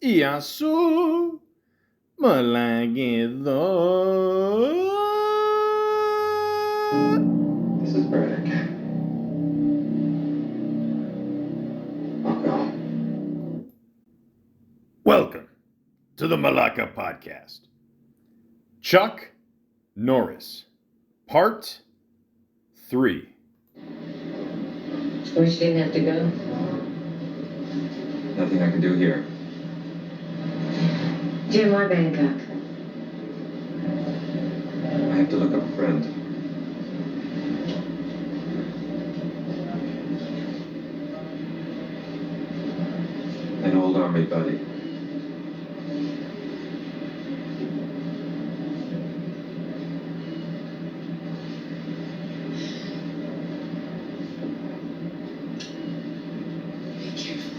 Iasu Malaki. This is Burdick. Welcome. Welcome to the Malaka podcast. Chuck Norris, Part 3. Wish you didn't have to go. Nothing I can do here. Jim, why Bangkok? I have to look up a friend. An old army buddy. Be careful.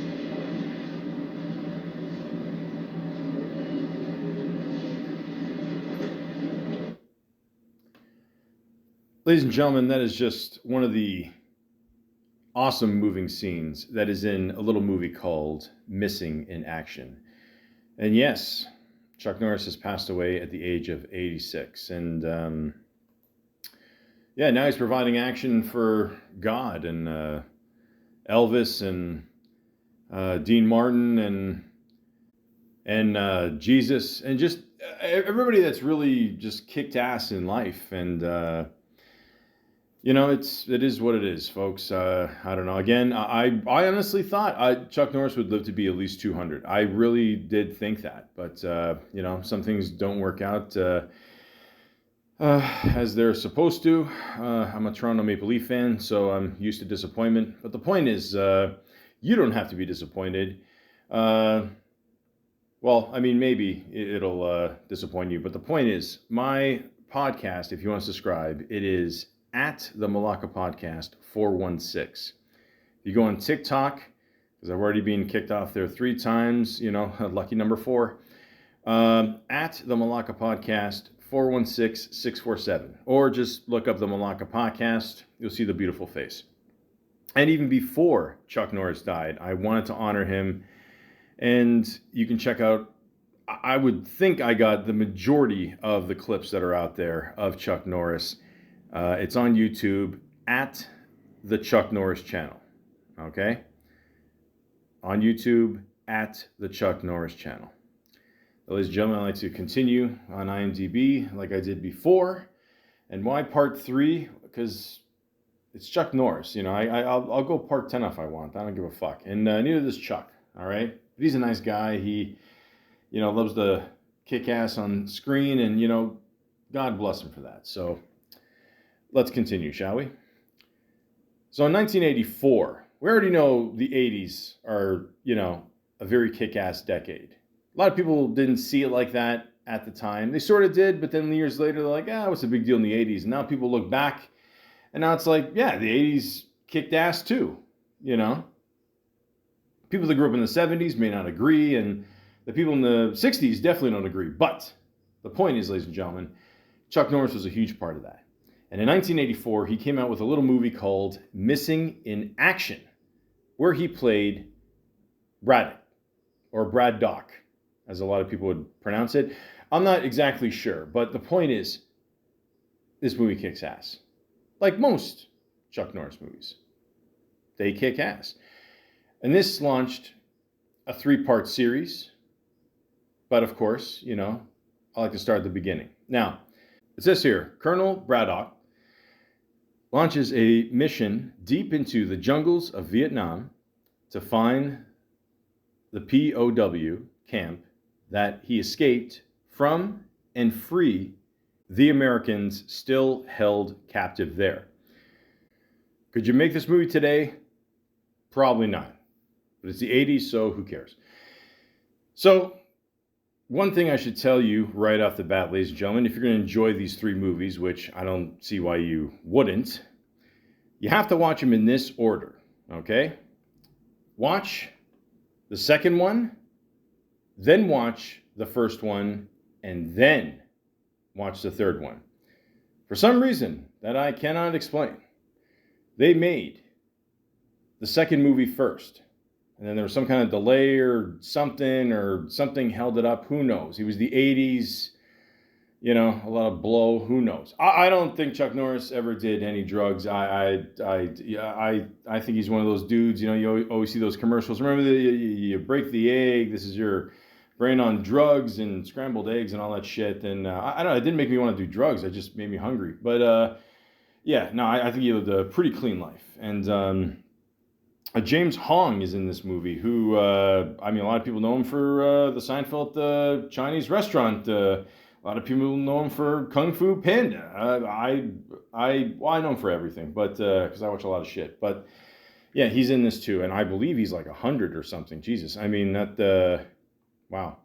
Ladies and gentlemen, that is just one of the awesome moving scenes that is in a little movie called Missing in Action. And yes, Chuck Norris has passed away at the age of 86. And now he's providing action for God and Elvis and Dean Martin and Jesus and just everybody that's really just kicked ass in life. And it is what it is, folks. I don't know. Again, I honestly thought Chuck Norris would live to be at least 200. I really did think that, but some things don't work out as they're supposed to. I'm a Toronto Maple Leaf fan, so I'm used to disappointment. But the point is, you don't have to be disappointed. Maybe it'll disappoint you. But the point is, my podcast, if you want to subscribe, it is at the Malaka Podcast 416. If you go on TikTok, because I've already been kicked off there 3 times, lucky number 4, at the Malaka Podcast 416-647. Or just look up the Malaka Podcast. You'll see the beautiful face. And even before Chuck Norris died, I wanted to honor him. And you can check out, I would think I got the majority of the clips that are out there of Chuck Norris. It's on YouTube at the Chuck Norris channel. Okay? On YouTube at the Chuck Norris channel. Ladies and gentlemen, I'd like to continue on IMDb like I did before. And why part 3? Because it's Chuck Norris. I'll go part 10 if I want. I don't give a fuck. And neither does Chuck. All right? But he's a nice guy. He, loves to kick ass on screen. And, God bless him for that. So let's continue, shall we? So in 1984, we already know the 80s are, a very kick-ass decade. A lot of people didn't see it like that at the time. They sort of did, but then years later, they're like, what's the big deal in the 80s? And now people look back, and now it's like, the 80s kicked ass too, People that grew up in the 70s may not agree, and the people in the 60s definitely don't agree. But the point is, ladies and gentlemen, Chuck Norris was a huge part of that. And in 1984, he came out with a little movie called Missing in Action, where he played Braddock, or Brad Doc, as a lot of people would pronounce it. I'm not exactly sure, but the point is, this movie kicks ass. Like most Chuck Norris movies. They kick ass. And this launched a 3-part series. But of course, I like to start at the beginning. Now, it says here, Colonel Braddock launches a mission deep into the jungles of Vietnam to find the POW camp that he escaped from and free the Americans still held captive there. Could you make this movie today? Probably not. But it's the 80s, so who cares? So, one thing I should tell you right off the bat, ladies and gentlemen, if you're going to enjoy these 3 movies, which I don't see why you wouldn't, you have to watch them in this order, okay? Watch the second one, then watch the first one, and then watch the third one. For some reason that I cannot explain, they made the second movie first, And then there was some kind of delay or something held it up. Who knows? He was the 80s, a lot of blow. Who knows? I don't think Chuck Norris ever did any drugs. I think he's one of those dudes. You always see those commercials. Remember, you break the egg. This is your brain on drugs and scrambled eggs and all that shit. And I don't know. It didn't make me want to do drugs. It just made me hungry. But I think he lived a pretty clean life. And James Hong is in this movie. Who a lot of people know him for the Seinfeld Chinese restaurant. A lot of people know him for Kung Fu Panda. I know him for everything, but because I watch a lot of shit. But yeah, he's in this too, and I believe he's like 100 or something. Jesus, wow.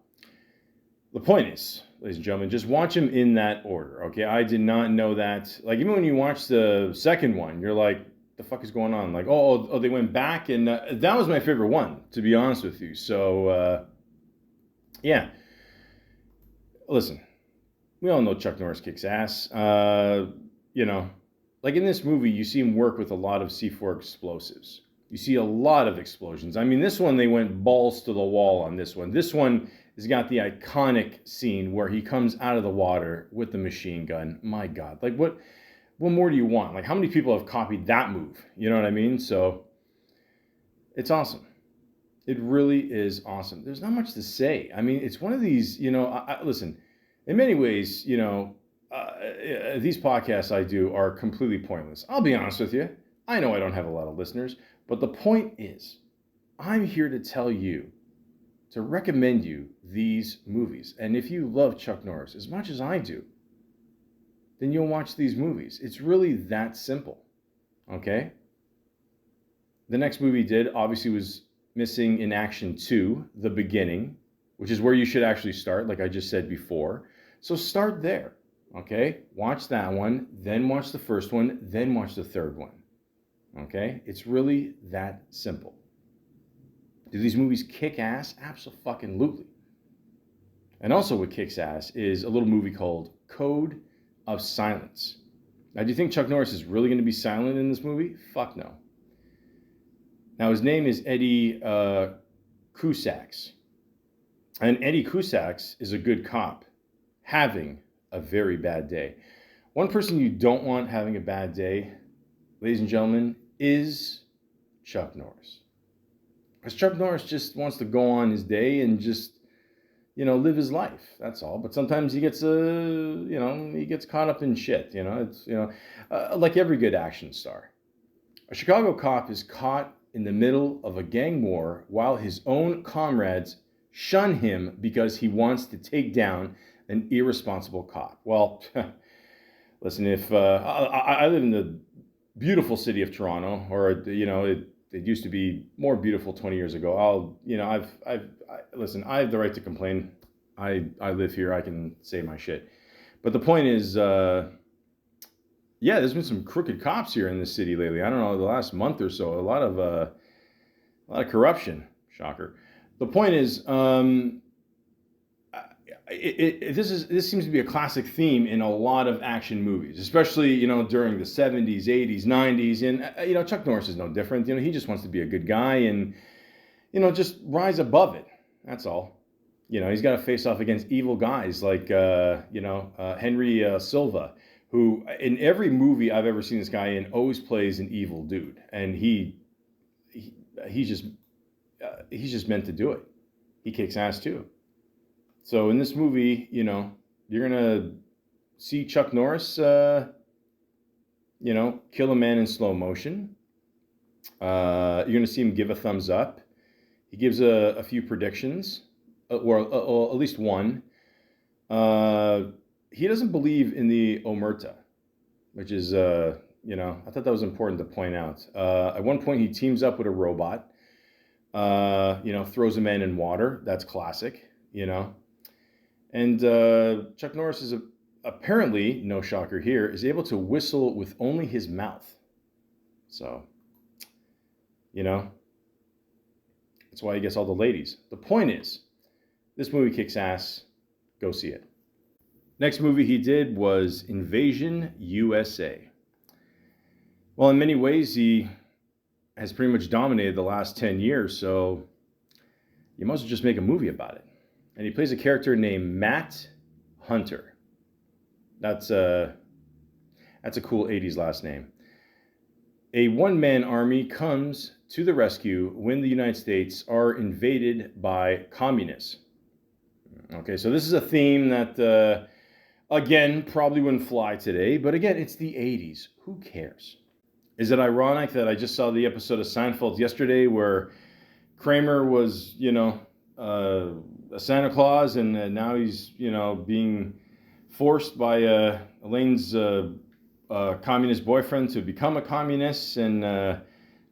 The point is, ladies and gentlemen, just watch him in that order. Okay, I did not know that. Like even when you watch the second one, you're like, the fuck is going on? Like, oh, they went back, and that was my favorite one, to be honest with you. So yeah, listen. We all know Chuck Norris kicks ass. Like in this movie, you see him work with a lot of C4 explosives. You see a lot of explosions. This one, they went balls to the wall on this one. This one has got the iconic scene where he comes out of the water with the machine gun. My God, like what more do you want? Like how many people have copied that move? You know what I mean? So it's awesome. It really is awesome. There's not much to say. It's one of these, listen, in many ways, these podcasts I do are completely pointless. I'll be honest with you. I know I don't have a lot of listeners, but the point is, I'm here to tell you, to recommend you these movies. And if you love Chuck Norris as much as I do, then you'll watch these movies. It's really that simple. Okay? The next movie he did, obviously, was Missing in Action 2, The Beginning, which is where you should actually start, like I just said before. So start there, okay? Watch that one, then watch the first one, then watch the third one, okay? It's really that simple. Do these movies kick ass? Abso-fucking-lutely. And also what kicks ass is a little movie called Code of Silence. Now, do you think Chuck Norris is really going to be silent in this movie? Fuck no. Now, his name is Eddie Cusack. And Eddie Cusack is a good cop having a very bad day. One person you don't want having a bad day, ladies and gentlemen, is Chuck Norris. Because Chuck Norris just wants to go on his day and just, live his life. That's all. But sometimes he gets he gets caught up in shit. It's like every good action star. A Chicago cop is caught in the middle of a gang war while his own comrades shun him because he wants to take down an irresponsible cop. Well, listen, if I live in the beautiful city of Toronto, or it used to be more beautiful 20 years ago. Listen, I have the right to complain. I live here. I can say my shit. But the point is, there's been some crooked cops here in this city lately. I don't know, the last month or so, a lot of corruption. Shocker. The point is, this seems to be a classic theme in a lot of action movies, especially during the 70s, 80s, 90s, and Chuck Norris is no different. He just wants to be a good guy and just rise above it. That's all. He's got to face off against evil guys like Henry Silva, who in every movie I've ever seen this guy in always plays an evil dude, and he's just meant to do it. He kicks ass too. So in this movie, you're going to see Chuck Norris, kill a man in slow motion. You're going to see him give a thumbs up. He gives a few predictions, or at least one. He doesn't believe in the omerta, which is, I thought that was important to point out. At one point, he teams up with a robot, throws a man in water. That's classic, And Chuck Norris is apparently, no shocker here, is able to whistle with only his mouth. So, that's why he gets all the ladies. The point is, this movie kicks ass. Go see it. Next movie he did was Invasion USA. Well, in many ways, he has pretty much dominated the last 10 years, so you must just make a movie about it. And he plays a character named Matt Hunter. That's a cool 80s last name. A one-man army comes to the rescue when the United States are invaded by communists. Okay, so this is a theme that, again, probably wouldn't fly today, but again, it's the 80s. Who cares? Is it ironic that I just saw the episode of Seinfeld yesterday where Kramer was, a Santa Claus, and now he's, being forced by Elaine's communist boyfriend to become a communist, and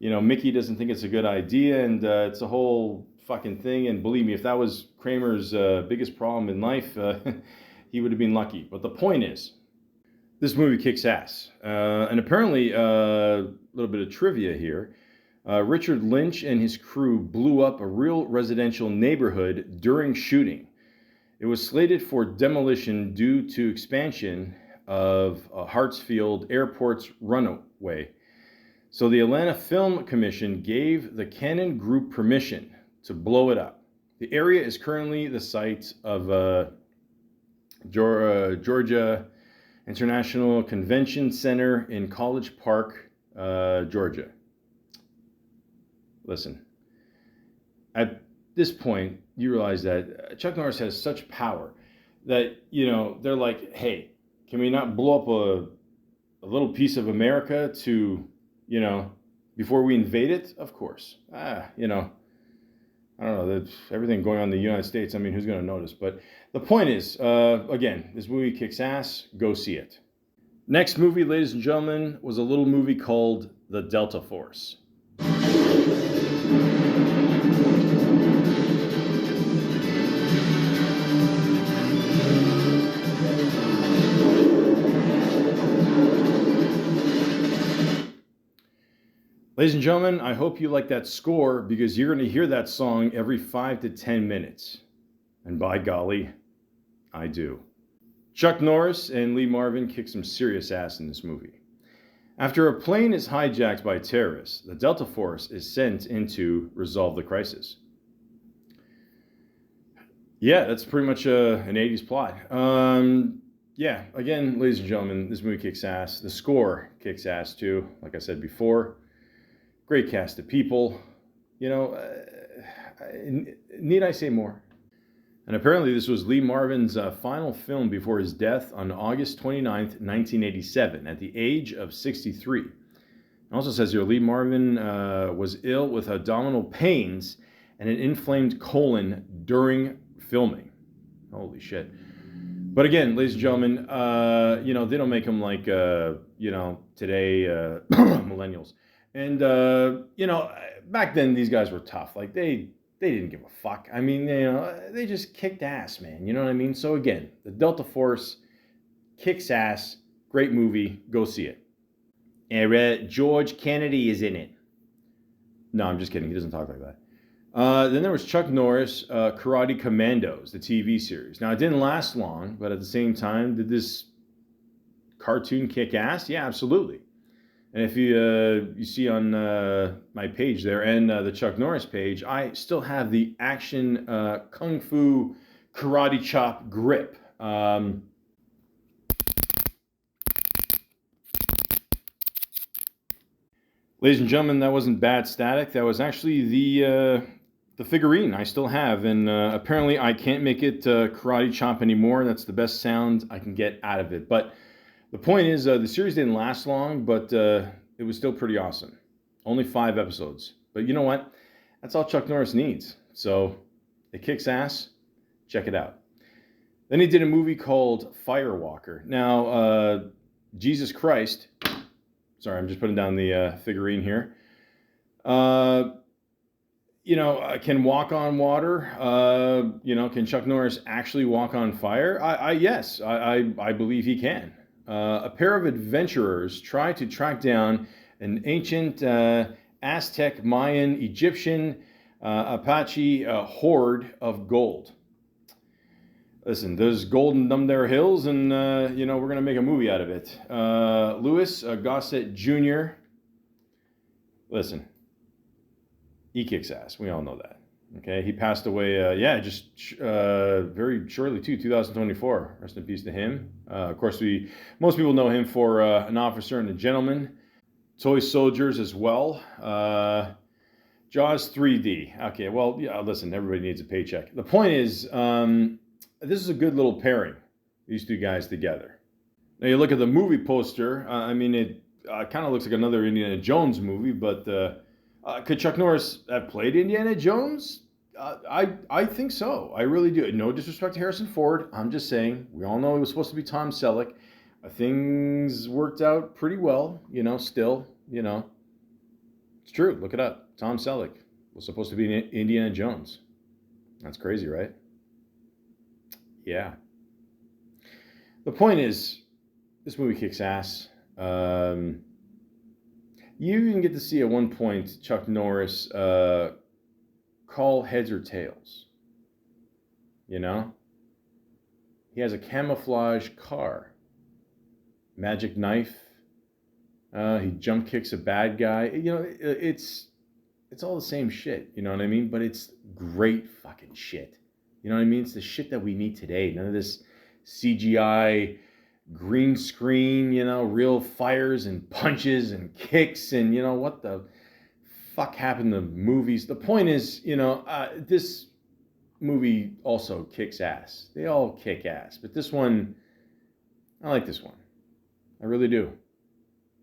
Mickey doesn't think it's a good idea, and it's a whole fucking thing. And believe me, if that was Kramer's biggest problem in life, he would have been lucky. But the point is, this movie kicks ass. And apparently, a little bit of trivia here. Richard Lynch and his crew blew up a real residential neighborhood during shooting. It was slated for demolition due to expansion of Hartsfield Airport's runway. So the Atlanta Film Commission gave the Cannon Group permission to blow it up. The area is currently the site of Georgia International Convention Center in College Park, Georgia. Listen, at this point, you realize that Chuck Norris has such power that, they're like, hey, can we not blow up a little piece of America to, before we invade it? Of course. I don't know, there's everything going on in the United States. I mean, who's going to notice? But the point is, again, this movie kicks ass. Go see it. Next movie, ladies and gentlemen, was a little movie called The Delta Force. Ladies and gentlemen, I hope you like that score, because you're going to hear that song every 5 to 10 minutes. And by golly, I do. Chuck Norris and Lee Marvin kick some serious ass in this movie. After a plane is hijacked by terrorists, the Delta Force is sent in to resolve the crisis. Yeah, that's pretty much an 80s plot. Yeah, again, ladies and gentlemen, this movie kicks ass. The score kicks ass too, like I said before. Great cast of people. Need I say more? And apparently this was Lee Marvin's final film before his death on August 29th, 1987, at the age of 63. It also says here, Lee Marvin was ill with abdominal pains and an inflamed colon during filming. Holy shit. But again, ladies and gentlemen, they don't make them like, today, millennials. And, back then these guys were tough. Like they didn't give a fuck. I mean, they just kicked ass, man. You know what I mean? So again, the Delta Force kicks ass. Great movie. Go see it. And George Kennedy is in it. No, I'm just kidding. He doesn't talk like that. Then there was Chuck Norris, Karate Commandos, the TV series. Now, it didn't last long, but at the same time, did this cartoon kick ass? Yeah, absolutely. And if you see on my page there and the Chuck Norris page, I still have the action kung fu karate chop grip. Ladies and gentlemen, that wasn't bad static. That was actually the figurine I still have. And apparently I can't make it karate chop anymore. That's the best sound I can get out of it. But the point is, the series didn't last long, but it was still pretty awesome. Only 5 episodes. But you know what? That's all Chuck Norris needs. So it kicks ass. Check it out. Then he did a movie called Firewalker. Now, Jesus Christ. Sorry, I'm just putting down the figurine here. Can walk on water. Can Chuck Norris actually walk on fire? Yes, I believe he can. A pair of adventurers try to track down an ancient Aztec, Mayan, Egyptian, Apache horde of gold. Listen, there's gold in them there hills, and, we're going to make a movie out of it. Louis Gossett Jr. Listen, He kicks ass. We all know that. Okay, he passed away, very shortly too, 2024. Rest in peace to him. Of course, most people know him for An Officer and a Gentleman, Toy Soldiers as well. Jaws 3D. Okay, well, yeah, listen, everybody needs a paycheck. The point is, this is a good little pairing, these two guys together. Now, you look at the movie poster, it kind of looks like another Indiana Jones movie, but could Chuck Norris have played Indiana Jones? I think so. I really do. No disrespect to Harrison Ford. I'm just saying, we all know it was supposed to be Tom Selleck. Things worked out pretty well, still. It's true. Look it up. Tom Selleck was supposed to be Indiana Jones. That's crazy, right? Yeah. The point is, this movie kicks ass. You even get to see at one point Chuck Norris call heads or tails. He has a camouflage car, magic knife. He jump kicks a bad guy. It's all the same shit. You know what I mean? But it's great fucking shit. You know what I mean? It's the shit that we need today. None of this CGI, green screen, real fires and punches and kicks and, what the fuck happened to movies. The point is, this movie also kicks ass. They all kick ass. But this one, I like this one. I really do.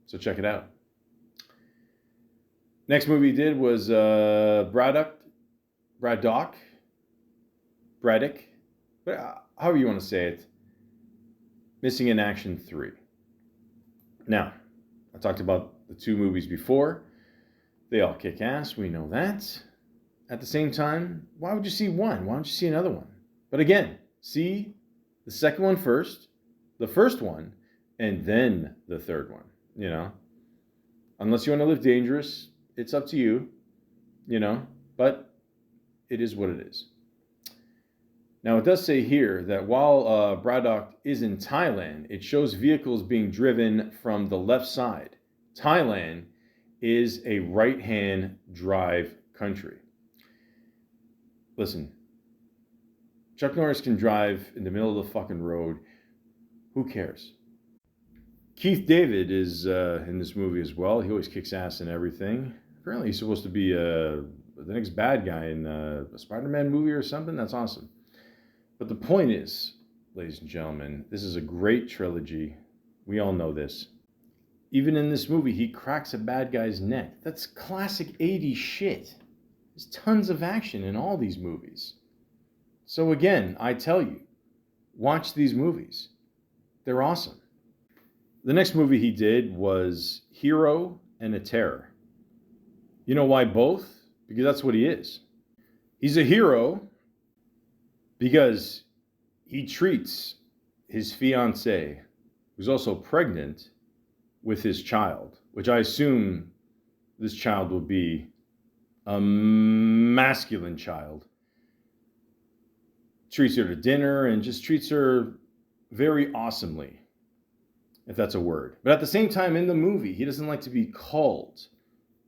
So check it out. Next movie he did was Braddock, but however you want to say it. Missing in Action 3. Now, I talked about the two movies before. They all kick ass, we know that. At the same time, why would you see one? Why don't you see another one? But again, see the second one first, the first one, and then the third one, Unless you want to live dangerous, it's up to you, but it is what it is. Now, it does say here that while Braddock is in Thailand, it shows vehicles being driven from the left side. Thailand is a right-hand drive country. Listen, Chuck Norris can drive in the middle of the fucking road. Who cares? Keith David is in this movie as well. He always kicks ass in everything. Apparently he's supposed to be the next bad guy in a Spider-Man movie or something. That's awesome. But the point is, ladies and gentlemen, this is a great trilogy. We all know this. Even in this movie, he cracks a bad guy's neck. That's classic 80s shit. There's tons of action in all these movies. So again, I tell you, watch these movies. They're awesome. The next movie he did was Hero and a Terror. You know why both? Because that's what he is. He's a hero because he treats his fiancée, who's also pregnant, with his child, which I assume this child will be a masculine child. Treats her to dinner and just treats her very awesomely, if that's a word. But at the same time, in the movie, he doesn't like to be called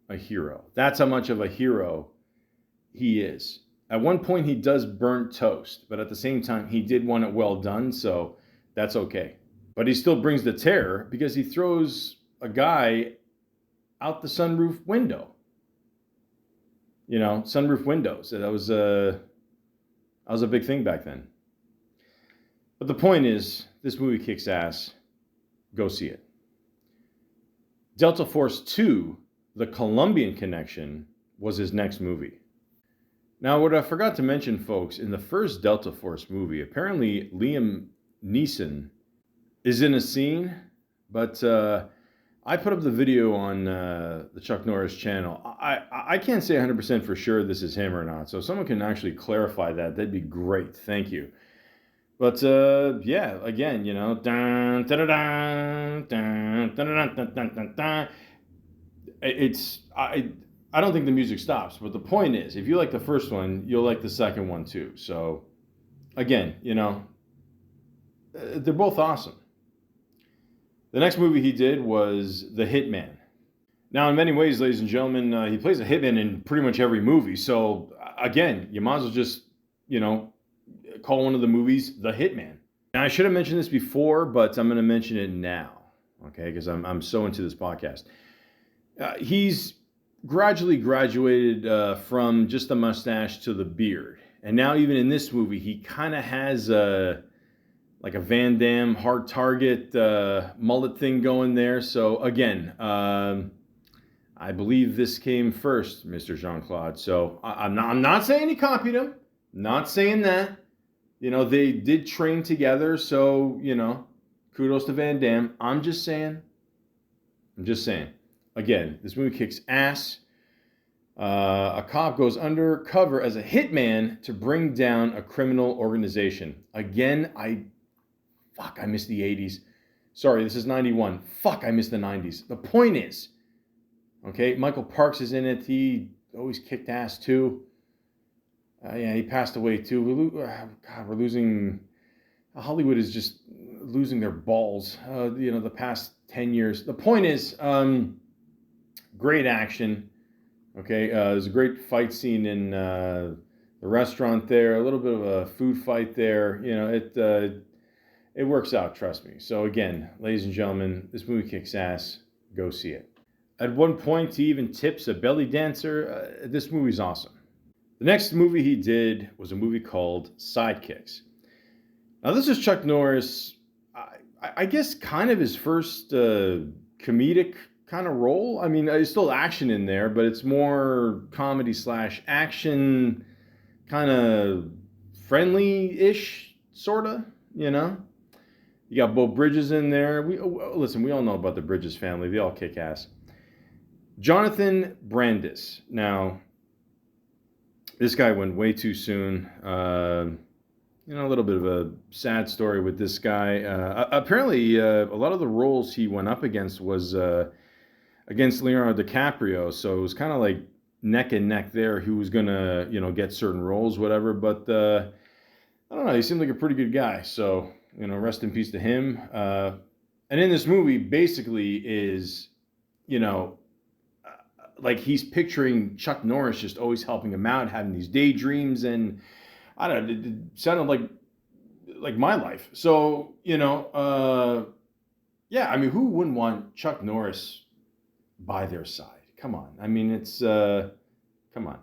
a hero. That's how much of a hero he is. At one point, he does burn toast, but at the same time, he did want it well done, so that's okay. But he still brings the terror because he throws a guy out the sunroof window. Sunroof windows. That was a big thing back then. But the point is, this movie kicks ass. Go see it. Delta Force 2, The Colombian Connection, was his next movie. Now, what I forgot to mention, folks, in the first Delta Force movie, apparently Liam Neeson is in a scene, but I put up the video on the Chuck Norris channel. I can't say 100% for sure this is him or not, so if someone can actually clarify that, that'd be great. Thank you. But yeah, again, dun, dun, dun, dun, dun, dun, dun, dun, dun. I don't think the music stops, but the point is, if you like the first one, you'll like the second one too. So, again, they're both awesome. The next movie he did was The Hitman. Now, in many ways, ladies and gentlemen, he plays a hitman in pretty much every movie. So, again, you might as well just, you know, call one of the movies The Hitman. Now, I should have mentioned this before, but I'm going to mention it now, okay, because I'm so into this podcast. He's gradually graduated from just the mustache to the beard. And now even in this movie, he kind of has like a Van Damme hard target mullet thing going there. So again, I believe this came first, Mr. Jean-Claude. So I'm not saying he copied him. Not saying that. You know, they did train together. So, you know, kudos to Van Damme. I'm just saying. Again, this movie kicks ass. A cop goes undercover as a hitman to bring down a criminal organization. Again, I missed the 80s. Sorry, this is 91. I missed the 90s. The point is, okay, Michael Parks is in it. He always kicked ass too. Yeah, he passed away too. We're losing. Hollywood is just losing their balls. You know, the past 10 years. The point is, great action. Okay, there's a great fight scene in the restaurant there. A little bit of a food fight there. You know, it works out. Trust me. So again, ladies and gentlemen, this movie kicks ass. Go see it. At one point, he even tips a belly dancer. This movie's awesome. The next movie he did was a movie called Sidekicks. Now, this is Chuck Norris, I guess kind of his first comedic kind of role. I mean, there's still action in there, but it's more comedy / action, kind of friendly-ish, sort of, you know? You got Beau Bridges in there. Listen, we all know about the Bridges family. They all kick ass. Jonathan Brandis. Now, this guy went way too soon. You know, a little bit of a sad story with this guy. Apparently, a lot of the roles he went up against was against Leonardo DiCaprio, so it was kind of like neck and neck there. Who was gonna, you know, get certain roles, whatever. But I don't know. He seemed like a pretty good guy. So, you know, rest in peace to him. And in this movie, basically, is, you know, like he's picturing Chuck Norris just always helping him out, having these daydreams, and I don't know, it sounded like my life. So, you know, yeah, I mean, who wouldn't want Chuck Norris by their side? Come on. I mean, it's, come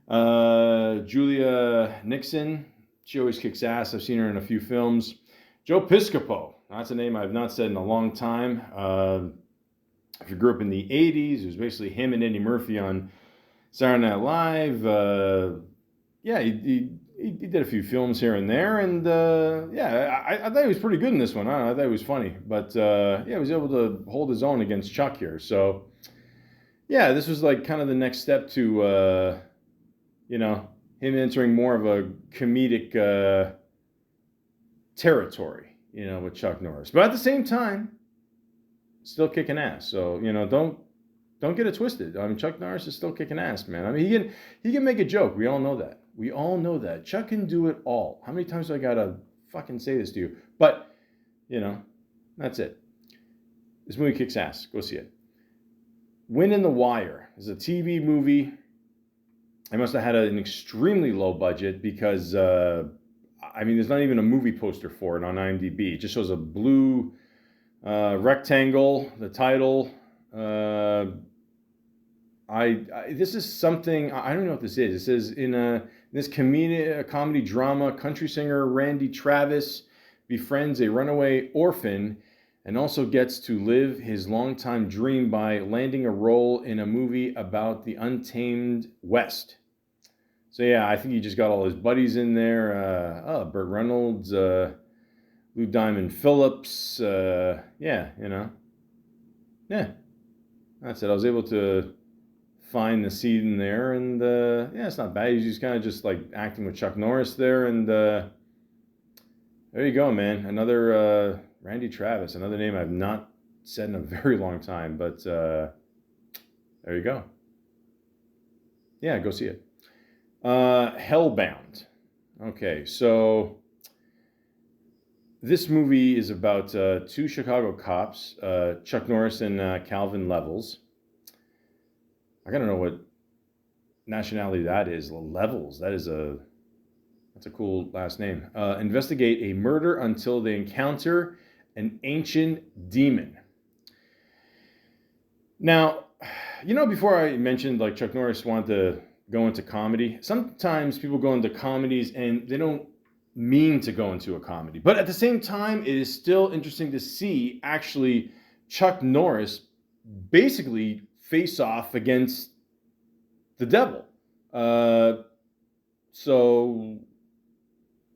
on. Julia Nixon, she always kicks ass. I've seen her in a few films. Joe Piscopo, that's a name I've not said in a long time. If you grew up in the 80s, it was basically him and Eddie Murphy on Saturday Night Live. Yeah, he did a few films here and there, and yeah, I thought he was pretty good in this one. I thought he was funny, but yeah, he was able to hold his own against Chuck here. So yeah, this was like kind of the next step to you know, him entering more of a comedic territory, you know, with Chuck Norris. But at the same time, still kicking ass. So, you know, don't get it twisted. I mean, Chuck Norris is still kicking ass, man. I mean, he can make a joke. We all know that. We all know that. Chuck can do it all. How many times do I gotta fucking say this to you? But, you know, that's it. This movie kicks ass. Go see it. Win in the Wire is a TV movie. I must have had an extremely low budget because, I mean, there's not even a movie poster for it on IMDb. It just shows a blue rectangle, the title. This is something, I don't know what this is. It says in this comedy drama, country singer Randy Travis befriends a runaway orphan and also gets to live his longtime dream by landing a role in a movie about the untamed West. So yeah, I think he just got all his buddies in there. Burt Reynolds, Lou Diamond Phillips. Yeah, you know. Yeah, that's it. I was able to find the seed in there, and yeah, it's not bad. He's just kind of just like acting with Chuck Norris there, and there you go, man. Another Randy Travis, another name I've not said in a very long time, but there you go. Yeah, go see it. Hellbound. Okay, so this movie is about two Chicago cops, Chuck Norris and Calvin Levels. I gotta know what nationality that is. Levels. That's a cool last name. Investigate a murder until they encounter an ancient demon. Now, before I mentioned like Chuck Norris wanted to go into comedy, sometimes people go into comedies and they don't mean to go into a comedy. But at the same time, it is still interesting to see actually Chuck Norris basically face off against the devil. So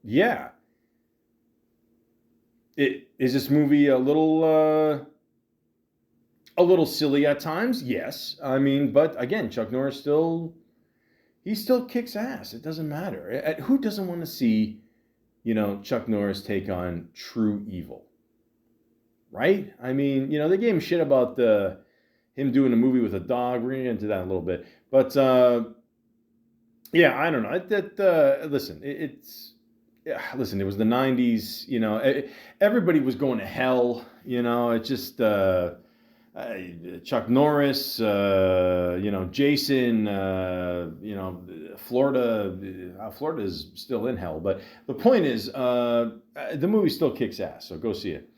yeah, is this movie a little silly at times? Yes, I mean, but again, Chuck Norris still kicks ass. It doesn't matter. Who doesn't want to see Chuck Norris take on true evil, right? I mean, they gave him shit about him doing a movie with a dog. We're gonna get into that in a little bit, but yeah, I don't know. Listen, listen. It was the '90s. Everybody was going to hell. It just Chuck Norris. Jason. Florida. Florida is still in hell, but the point is, the movie still kicks ass. So go see it.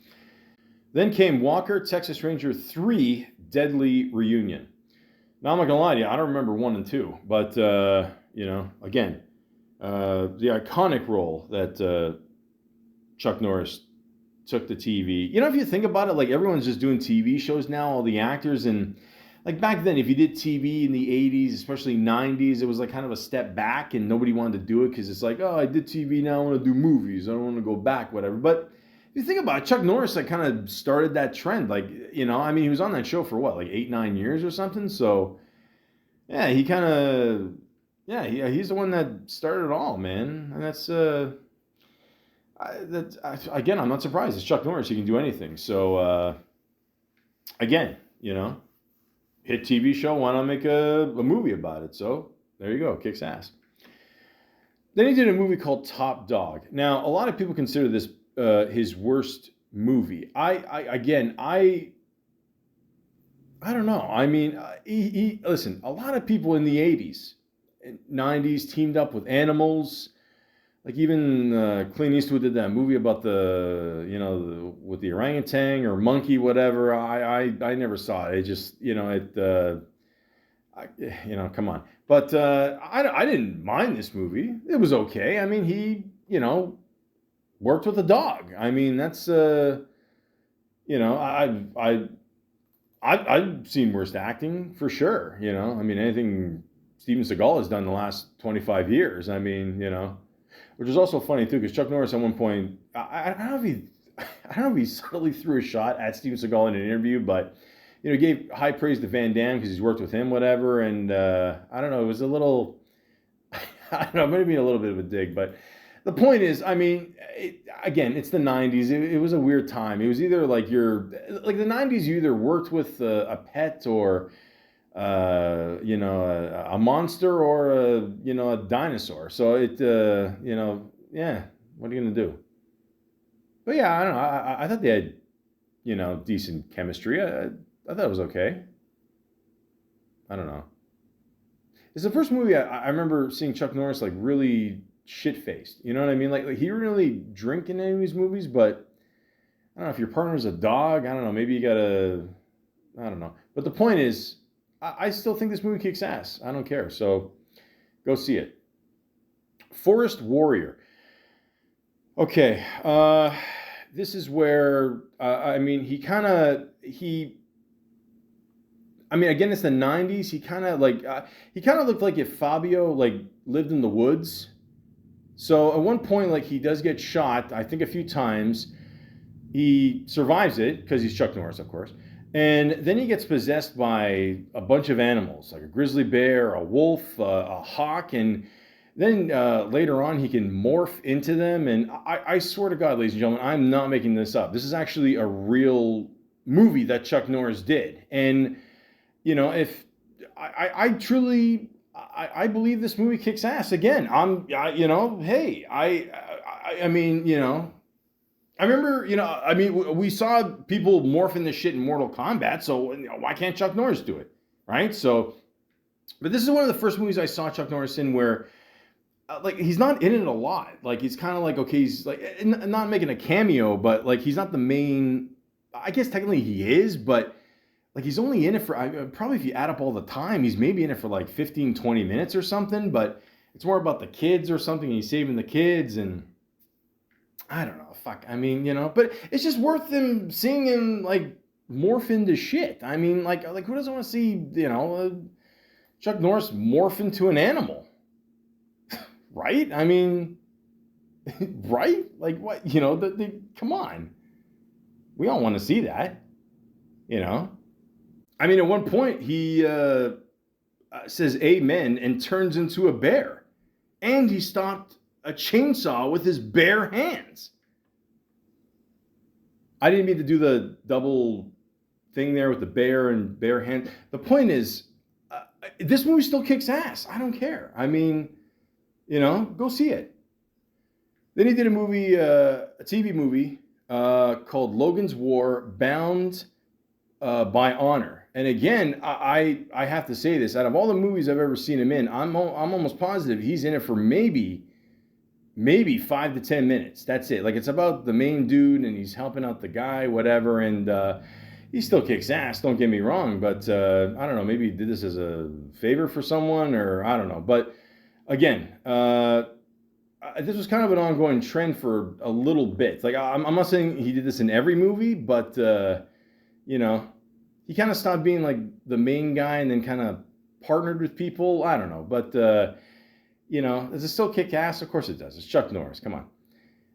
Then came Walker, Texas Ranger 3: Deadly Reunion. Now, I'm not gonna lie to you, I don't remember 1 and 2, but again, the iconic role that Chuck Norris took to TV. If you think about it, like everyone's just doing TV shows now, all the actors, and like back then, if you did TV in the 80s, especially 90s, it was like kind of a step back and nobody wanted to do it because it's like, oh, I did TV, now I want to do movies. I don't want to go back, whatever. But if you think about it, Chuck Norris like kind of started that trend. Like, he was on that show for what, like 8-9 years or something. So yeah, he kind of, he's the one that started it all, man. And that's, again, I'm not surprised. It's Chuck Norris. He can do anything. So, again, hit TV show. Why not make a movie about it? So there you go. Kicks ass. Then he did a movie called Top Dog. Now, a lot of people consider this his worst movie. I don't know. I mean, listen, a lot of people in the 80s and 90s teamed up with animals. Like even Clint Eastwood did that movie about with the orangutan or monkey, whatever. I never saw it. It just, come on. But I didn't mind this movie. It was okay. I mean, he, worked with a dog. I mean, that's, I've seen worse acting for sure. I mean, anything Steven Seagal has done in the last 25 years. I mean, which is also funny too, because Chuck Norris at one point, I don't know if he subtly threw a shot at Steven Seagal in an interview, but he gave high praise to Van Damme because he's worked with him, whatever. And I don't know, it was a little, I don't know, maybe a little bit of a dig, but the point is, I mean, again, it's the 90s. It was a weird time. It was either like the 90s, you either worked with a pet or, a monster or a dinosaur. So it, yeah, what are you going to do? But yeah, I don't know. I thought they had, decent chemistry. I thought it was okay. I don't know. It's the first movie I remember seeing Chuck Norris like really shit-faced. You know what I mean? Like he didn't really drink in any of these movies, but I don't know if your partner's a dog. I don't know. Maybe you gotta, I don't know. But the point is, I still think this movie kicks ass. I don't care. So go see it. Forest Warrior. Okay. This is where, I mean, again, it's the 90s. He kind of looked like if Fabio like lived in the woods. So at one point, like he does get shot, I think a few times. He survives it because he's Chuck Norris, of course. And then he gets possessed by a bunch of animals, like a grizzly bear, a wolf, a hawk. And then later on, he can morph into them. And I swear to God, ladies and gentlemen, I'm not making this up. This is actually a real movie that Chuck Norris did. And, if I truly... I believe this movie kicks ass. Again, I remember, we saw people morphing this shit in Mortal Kombat, so why can't Chuck Norris do it, right? So But this is one of the first movies I saw Chuck Norris in where, like, he's not in it a lot. Like, he's kind of like, okay, he's like, not making a cameo, but like, he's not the main. I guess technically he is, but like, he's only in it for, probably if you add up all the time, he's maybe in it for like 15, 20 minutes or something, but it's more about the kids or something. And he's saving the kids, and I don't know. Fuck. I mean, but it's just worth them seeing him like morph into shit. I mean, like who doesn't want to see, Chuck Norris morph into an animal? Right? I mean, right? Like what? Come on. We all want to see that. I mean, at one point he says amen and turns into a bear. And he stopped a chainsaw with his bare hands. I didn't mean to do the double thing there with the bear and bare hand. The point is, this movie still kicks ass. I don't care. I mean, go see it. Then he did a movie, a TV movie called Logan's War, Bound by Honor. And again, I have to say this. Out of all the movies I've ever seen him in, I'm almost positive he's in it for maybe 5 to 10 minutes. That's it. Like, it's about the main dude and he's helping out the guy, whatever. And he still kicks ass, don't get me wrong. But I don't know, maybe he did this as a favor for someone, or I don't know. But again, this was kind of an ongoing trend for a little bit. Like, I'm not saying he did this in every movie, but, he kind of stopped being like the main guy and then kind of partnered with people. I don't know. But, does it still kick ass? Of course it does. It's Chuck Norris. Come on.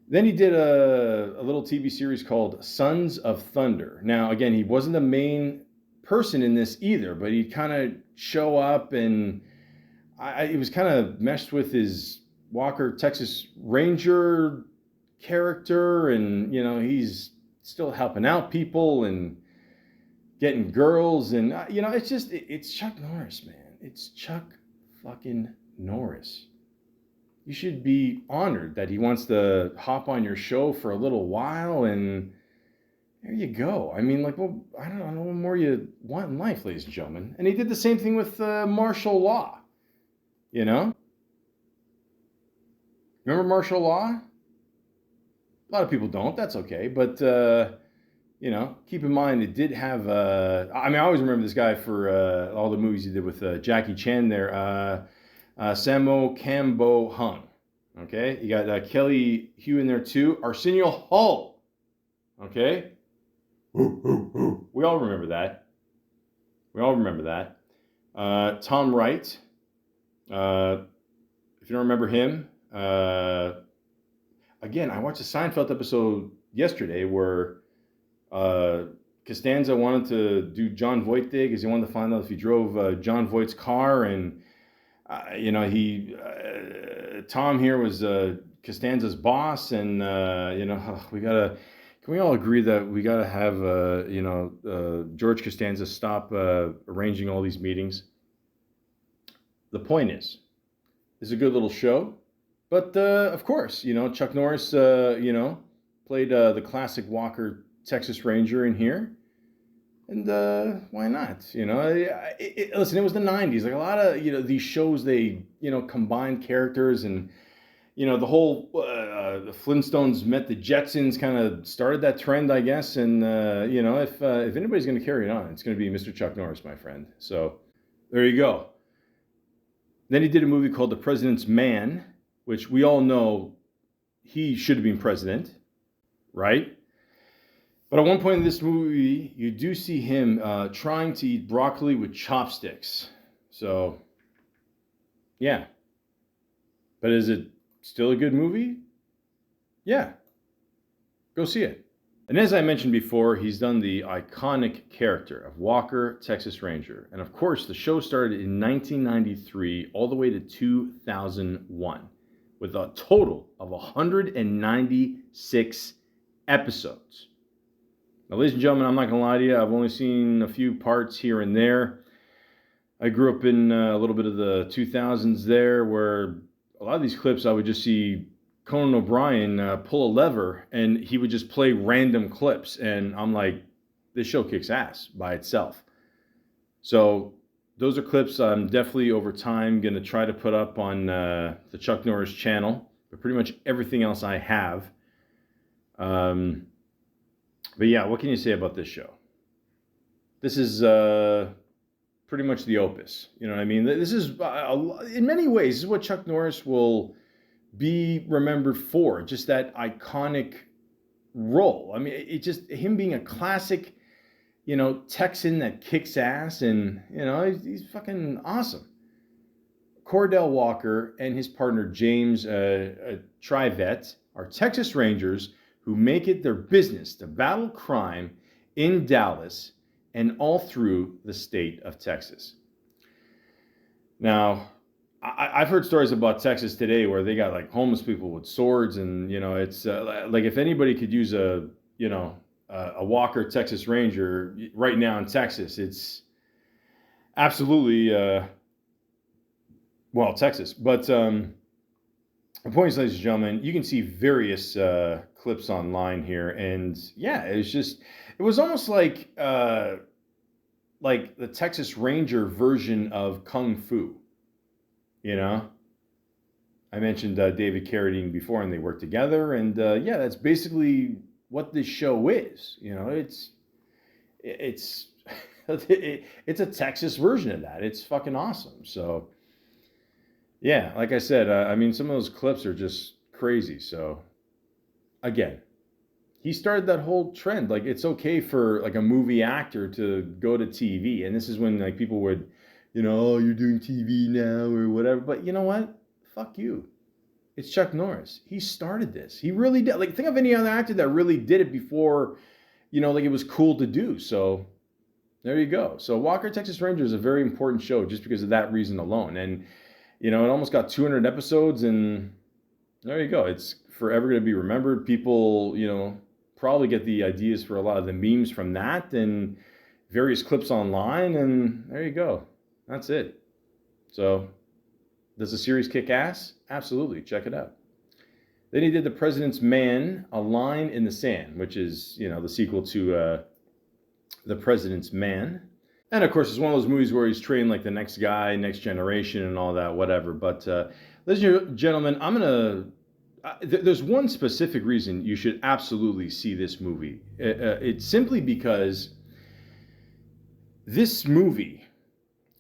Then he did a little TV series called Sons of Thunder. Now, again, he wasn't the main person in this either, but he'd kind of show up, and it was kind of meshed with his Walker, Texas Ranger character, and, he's still helping out people and getting girls, and, it's Chuck Norris, man. It's Chuck fucking Norris. You should be honored that he wants to hop on your show for a little while, and there you go. I mean, like, well, I don't know what more you want in life, ladies and gentlemen. And he did the same thing with martial law. Remember martial law? A lot of people don't. That's okay. But, keep in mind, it did have... I always remember this guy for all the movies he did with Jackie Chan there. Sammo Cambo Hung. Okay? You got Kelly Hugh in there too. Arsenio Hall. Okay? We all remember that. Tom Wright. If you don't remember him, again, I watched a Seinfeld episode yesterday where Costanza wanted to do John Voight dig, because he wanted to find out if he drove John Voight's car, and Tom here was Costanza's boss, and can we all agree that we gotta have George Costanza stop arranging all these meetings? The point is, it's a good little show, but of course, Chuck Norris, played the classic Walker Texas Ranger in here. And why not? Listen, it was the 90s. Like, a lot of, these shows, they, combined characters, and, the whole the Flintstones met the Jetsons kind of started that trend, I guess. And, if anybody's going to carry it on, it's going to be Mr. Chuck Norris, my friend. So there you go. Then he did a movie called The President's Man, which we all know he should have been president, right? But at one point in this movie, you do see him trying to eat broccoli with chopsticks. So, yeah. But is it still a good movie? Yeah. Go see it. And as I mentioned before, he's done the iconic character of Walker, Texas Ranger. And of course, the show started in 1993 all the way to 2001 with a total of 196 episodes. Now, ladies and gentlemen, I'm not going to lie to you. I've only seen a few parts here and there. I grew up in a little bit of the 2000s there, where a lot of these clips I would just see Conan O'Brien pull a lever, and he would just play random clips. And I'm like, this show kicks ass by itself. So those are clips I'm definitely over time going to try to put up on the Chuck Norris channel, but pretty much everything else I have. But yeah, what can you say about this show? This is pretty much the opus. You know what I mean? This is, in many ways, this is what Chuck Norris will be remembered for. Just that iconic role. I mean, it just, him being a classic, you know, Texan that kicks ass, and, you know, he's fucking awesome. Cordell Walker and his partner James Trivet are Texas Rangers who make it their business to battle crime in Dallas and all through the state of Texas. Now, I've heard stories about Texas today where they got like homeless people with swords, and, you know, it's like if anybody could use a Walker Texas Ranger right now in Texas, it's absolutely Texas. But the point is, ladies and gentlemen, you can see various clips online here, and yeah, it was almost like the Texas Ranger version of Kung Fu. You know, I mentioned David Carradine before, and they worked together, and yeah, that's basically what this show is. You know, it's it's a Texas version of that. It's fucking awesome. So yeah, like I said, I mean, some of those clips are just crazy. So again, he started that whole trend. Like, it's okay for like a movie actor to go to TV, and this is when like people would, you know, oh, you're doing TV now or whatever. But you know what? Fuck you. It's Chuck Norris. He started this. He really did. Like, think of any other actor that really did it before, you know, like it was cool to do. So there you go. So Walker Texas Ranger is a very important show just because of that reason alone. And, you know, it almost got 200 episodes, and there you go. It's forever going to be remembered. People, you know, probably get the ideas for a lot of the memes from that and various clips online, and there you go. That's it. So, does the series kick ass? Absolutely. Check it out. Then he did The President's Man, A Line in the Sand, which is, you know, the sequel to The President's Man. And of course, it's one of those movies where he's trained like the next guy, next generation, and all that, whatever. But, ladies and gentlemen, there's one specific reason you should absolutely see this movie. It's simply because this movie,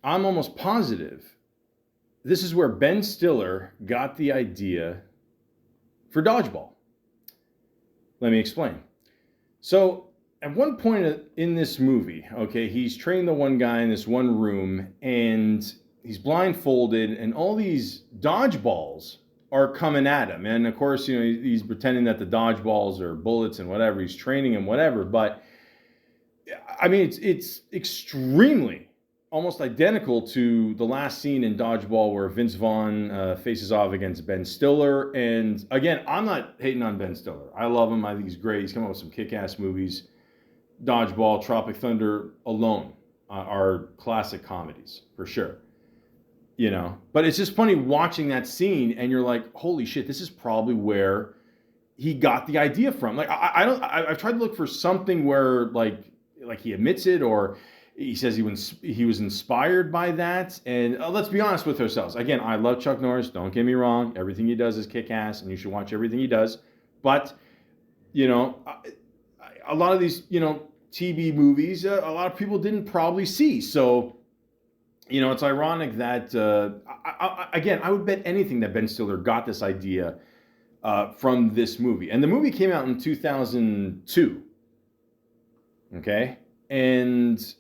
I'm almost positive, this is where Ben Stiller got the idea for Dodgeball. Let me explain. So, at one point in this movie, okay, he's training the one guy in this one room, and he's blindfolded, and all these dodgeballs are coming at him. And of course, you know, he's pretending that the dodgeballs are bullets and whatever. He's training him, whatever. But I mean, it's extremely almost identical to the last scene in Dodgeball where Vince Vaughn faces off against Ben Stiller. And again, I'm not hating on Ben Stiller. I love him. I think he's great. He's come up with some kick-ass movies. Dodgeball, Tropic Thunder alone are classic comedies for sure. You know, but it's just funny watching that scene, and you're like, holy shit, this is probably where he got the idea from. Like, I've tried to look for something where like he admits it, or he says he was inspired by that. And let's be honest with ourselves. Again, I love Chuck Norris. Don't get me wrong. Everything he does is kick-ass, and you should watch everything he does. But, you know, a lot of these, you know, TV movies, a lot of people didn't probably see. So, you know, it's ironic that, again, I would bet anything that Ben Stiller got this idea from this movie. And the movie came out in 2002. Okay? And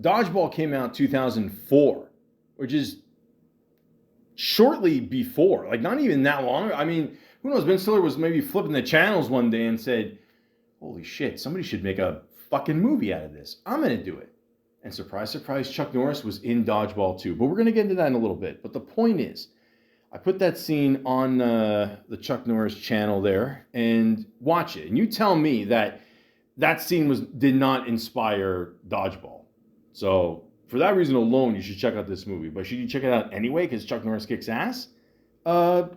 Dodgeball came out 2004, which is shortly before. Like, not even that long. I mean, who knows? Ben Stiller was maybe flipping the channels one day and said, holy shit, somebody should make a fucking movie out of this. I'm going to do it. And surprise, surprise, Chuck Norris was in Dodgeball too. But we're going to get into that in a little bit. But the point is, I put that scene on the Chuck Norris channel there, and watch it. And you tell me that scene did not inspire Dodgeball. So for that reason alone, you should check out this movie. But should you check it out anyway because Chuck Norris kicks ass? Yeah,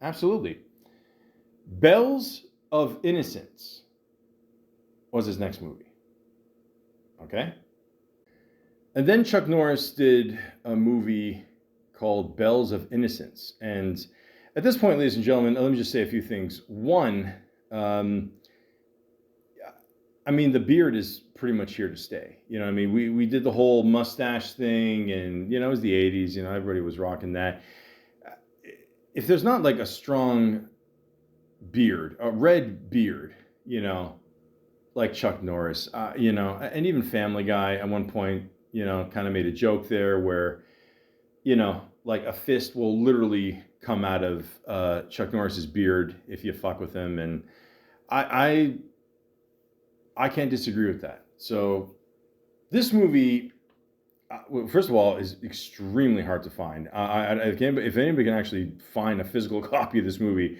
absolutely. Bells of Innocence was his next movie. Okay? And then Chuck Norris did a movie called Bells of Innocence. And at this point, ladies and gentlemen, let me just say a few things. One, I mean, the beard is pretty much here to stay. You know what I mean? We did the whole mustache thing, and, you know, it was the 80s. You know, everybody was rocking that. If there's not like a strong beard, a red beard, you know, like Chuck Norris, you know, and even Family Guy at one point, you know, kind of made a joke there where, you know, like a fist will literally come out of Chuck Norris's beard if you fuck with him. And I can't disagree with that. So this movie, well, first of all, is extremely hard to find. If anybody can actually find a physical copy of this movie,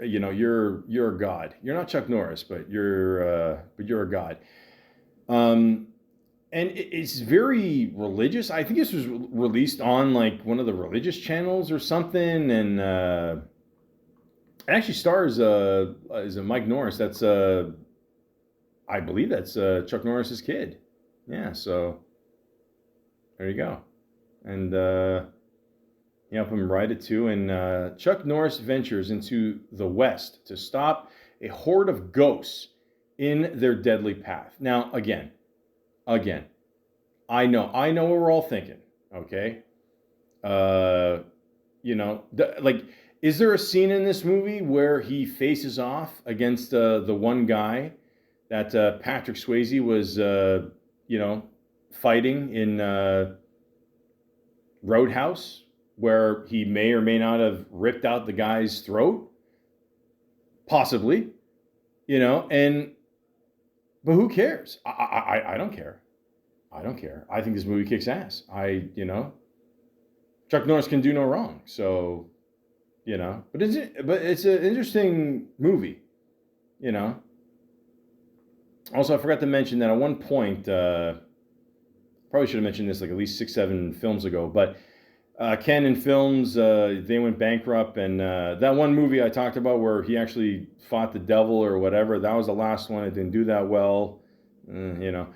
you know, you're a god. You're not Chuck Norris, but you're a god. And it's very religious. I think this was released on like one of the religious channels or something, and it actually stars is a Mike Norris. That's I believe that's Chuck Norris's kid. Yeah, so there you go. And you help him write it too. And Chuck Norris ventures into the West to stop a horde of ghosts in their deadly path. Now, again, I know what we're all thinking. Okay, you know, like, is there a scene in this movie where he faces off against the one guy that Patrick Swayze was, you know, fighting in Roadhouse, where he may or may not have ripped out the guy's throat? Possibly, you know, but who cares? I don't care. I don't care. I think this movie kicks ass. You know, Chuck Norris can do no wrong. So, you know, but it's an interesting movie, you know. Also, I forgot to mention that at one point, probably should have mentioned this like at least 6-7 films ago, but Canon Films, they went bankrupt, and that one movie I talked about where he actually fought the devil or whatever, that was the last one. It didn't do that well, you know.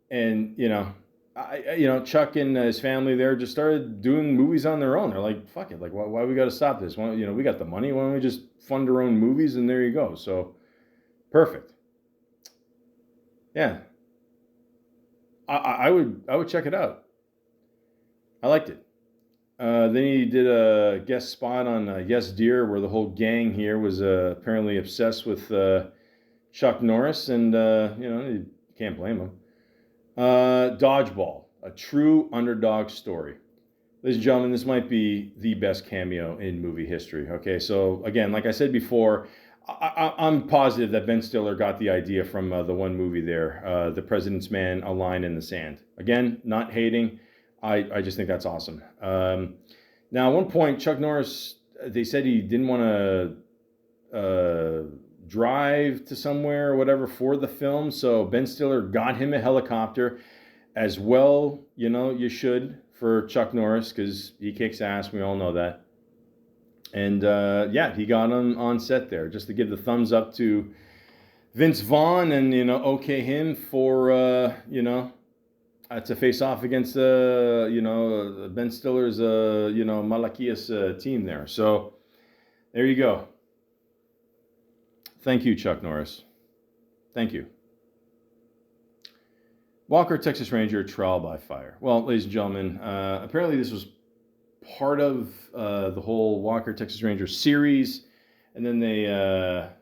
And, you know, Chuck and his family there just started doing movies on their own. They're like, fuck it, like, why we got to stop this? Why, you know, we got the money. Why don't we just fund our own movies? And there you go. So, perfect. Yeah. I would check it out. I liked it. Then he did a guest spot on Yes Dear, where the whole gang here was apparently obsessed with Chuck Norris, and you know, you can't blame him. Dodgeball, a true underdog story. Ladies and gentlemen, this might be the best cameo in movie history. Okay, so again, like I said before, I'm positive that Ben Stiller got the idea from the one movie there, The President's Man, A Line in the Sand. Again, not hating. I just think that's awesome. Now, at one point, Chuck Norris, they said he didn't want to drive to somewhere or whatever for the film, so Ben Stiller got him a helicopter as well. You know, you should, for Chuck Norris, because he kicks ass. We all know that. And yeah, he got him on set there just to give the thumbs up to Vince Vaughn and, you know, okay him for, you know, to face off against, you know, Ben Stiller's, you know, Malakia's team there. So there you go. Thank you, Chuck Norris. Thank you. Walker, Texas Ranger, Trial by Fire. Well, ladies and gentlemen, apparently this was part of the whole Walker, Texas Ranger series. And then they,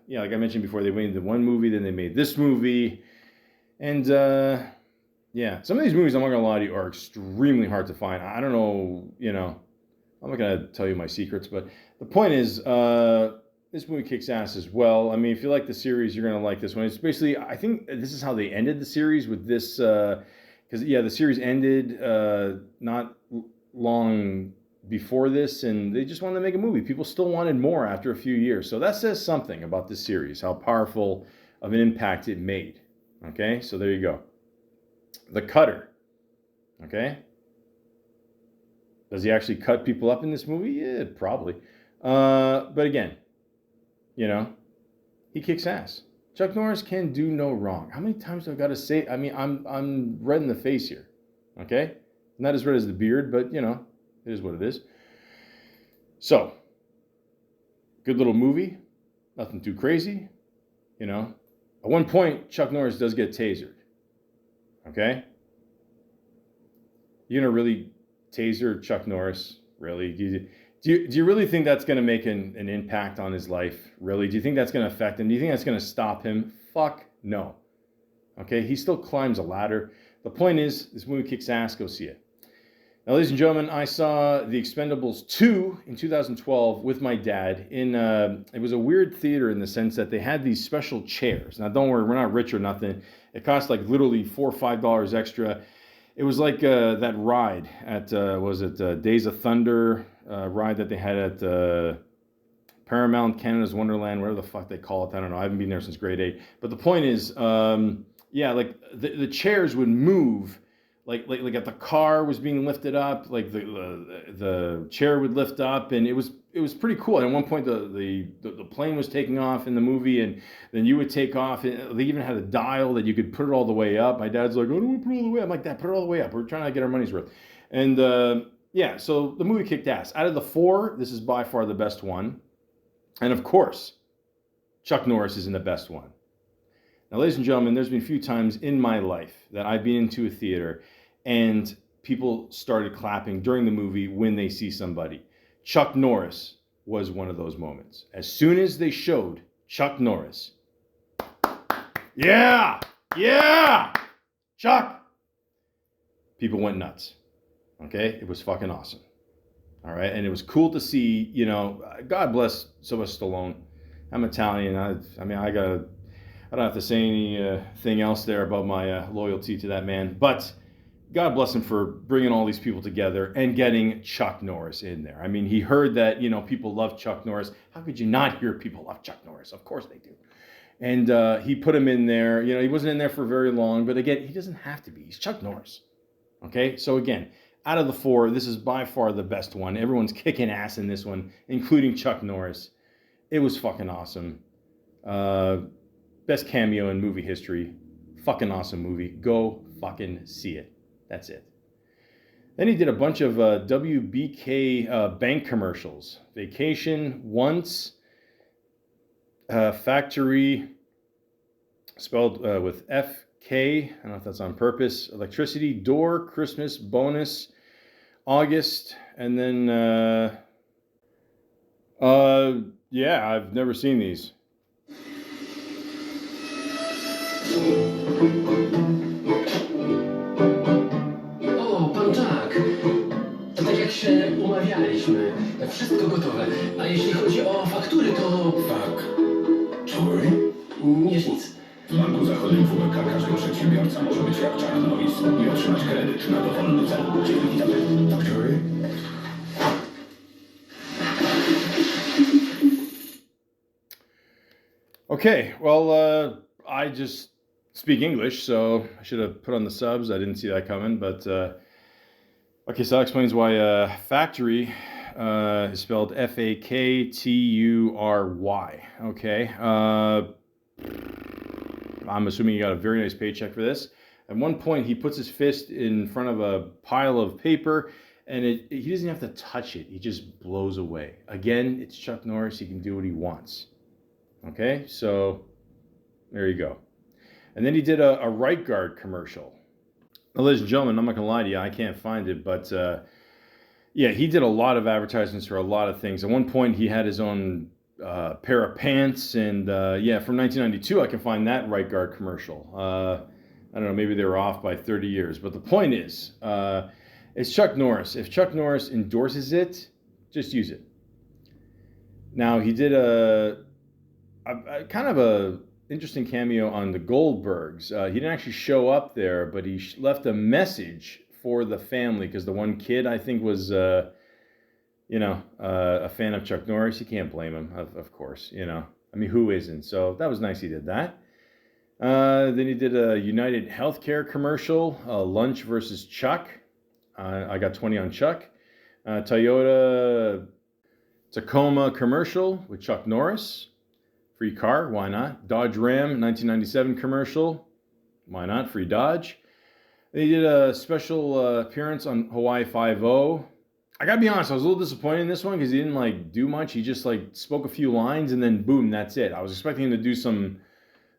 yeah, like I mentioned before, they made the one movie, then they made this movie. And yeah, some of these movies, I'm not going to lie to you, are extremely hard to find. I don't know, you know, I'm not going to tell you my secrets, but the point is, this movie kicks ass as well. I mean, if you like the series, you're going to like this one. It's basically, I think this is how they ended the series with this, because, yeah, the series ended not long before this, and they just wanted to make a movie. People still wanted more after a few years. So that says something about this series, how powerful of an impact it made. Okay, so there you go. The Cutter. Okay. Does he actually cut people up in this movie? Yeah, probably. But again, you know, he kicks ass. Chuck Norris can do no wrong. How many times do I got to say? I mean, I'm red in the face here. Okay, not as red as the beard, but you know, it is what it is. So, good little movie. Nothing too crazy. You know, at one point, Chuck Norris does get tasered. Okay, you're gonna really taser Chuck Norris? Really? Do you really think that's going to make an impact on his life? Really? Do you think that's going to affect him? Do you think that's going to stop him? Fuck no. Okay, he still climbs a ladder. The point is, this movie kicks ass. Go see it. Now, ladies and gentlemen, I saw The Expendables 2 in 2012 with my dad. It was a weird theater in the sense that they had these special chairs. Now, don't worry, we're not rich or nothing. It cost like literally $4 or $5 extra. It was like that ride at, Days of Thunder ride that they had at Paramount Canada's Wonderland, whatever the fuck they call it. I don't know. I haven't been there since grade 8. But the point is, like the chairs would move, like if the car was being lifted up, like the chair would lift up, and it was pretty cool. And at one point, the plane was taking off in the movie, and then you would take off. And they even had a dial that you could put it all the way up. My dad's like, "Oh, don't we put it all the way up?" I'm like, "Dad, put it all the way up. We're trying to get our money's worth." And so the movie kicked ass. Out of the 4, this is by far the best one. And of course, Chuck Norris isn't the best one. Now, ladies and gentlemen, there's been a few times in my life that I've been into a theater and people started clapping during the movie when they see somebody. Chuck Norris was one of those moments. As soon as they showed Chuck Norris, yeah, Chuck, people went nuts. Okay, it was fucking awesome. All right, and it was cool to see, you know, God bless Sylvester Stallone. I'm Italian. I don't have to say anything else there about my loyalty to that man. But God bless him for bringing all these people together and getting Chuck Norris in there. I mean, he heard that, you know, people love Chuck Norris. How could you not hear people love Chuck Norris? Of course they do. And he put him in there. You know, he wasn't in there for very long. But again, he doesn't have to be. He's Chuck Norris. Okay, so again, out of the 4, this is by far the best one. Everyone's kicking ass in this one, including Chuck Norris. It was fucking awesome. Best cameo in movie history. Fucking awesome movie. Go fucking see it. That's it. Then he did a bunch of WBK bank commercials. Vacation Once, Factory, spelled with FK. I don't know if that's on purpose. Electricity, Door, Christmas, Bonus, August, and then, I've never seen these. O, pan Jack. To tak jak się umawialiśmy. Wszystko gotowe. A jeśli chodzi o faktury, to... Faktury? Nic. W Banku Zachodnim WBK każdy przedsiębiorca może być jak Chuck Norris i otrzymać kredyt na dowolny cel. Dzięki widzowie. Faktury? Okay, well, I just speak English, so I should have put on the subs. I didn't see that coming, but okay, so that explains why Factory is spelled Faktury. Okay, I'm assuming he got a very nice paycheck for this. At one point, he puts his fist in front of a pile of paper, and he doesn't have to touch it. He just blows away. Again, it's Chuck Norris. He can do what he wants. Okay, so there you go. And then he did a right guard commercial. Now, ladies and gentlemen, I'm not going to lie to you. I can't find it, but he did a lot of advertisements for a lot of things. At one point, he had his own pair of pants, and from 1992, I can find that right guard commercial. I don't know, maybe they were off by 30 years. But the point is, it's Chuck Norris. If Chuck Norris endorses it, just use it. Now, he did a kind of a interesting cameo on the Goldbergs. He didn't actually show up there, but he left a message for the family, because the one kid, I think, was, a fan of Chuck Norris. You can't blame him, of course, you know. I mean, who isn't? So that was nice he did that. Then he did a United Healthcare commercial, Lunch versus Chuck. I got 20 on Chuck. Toyota Tacoma commercial with Chuck Norris. Free car, why not? Dodge Ram 1997 commercial, why not? Free Dodge. They did a special appearance on Hawaii Five-0. I gotta be honest, I was a little disappointed in this one because he didn't like do much. He just like spoke a few lines and then boom, that's it. I was expecting him to do some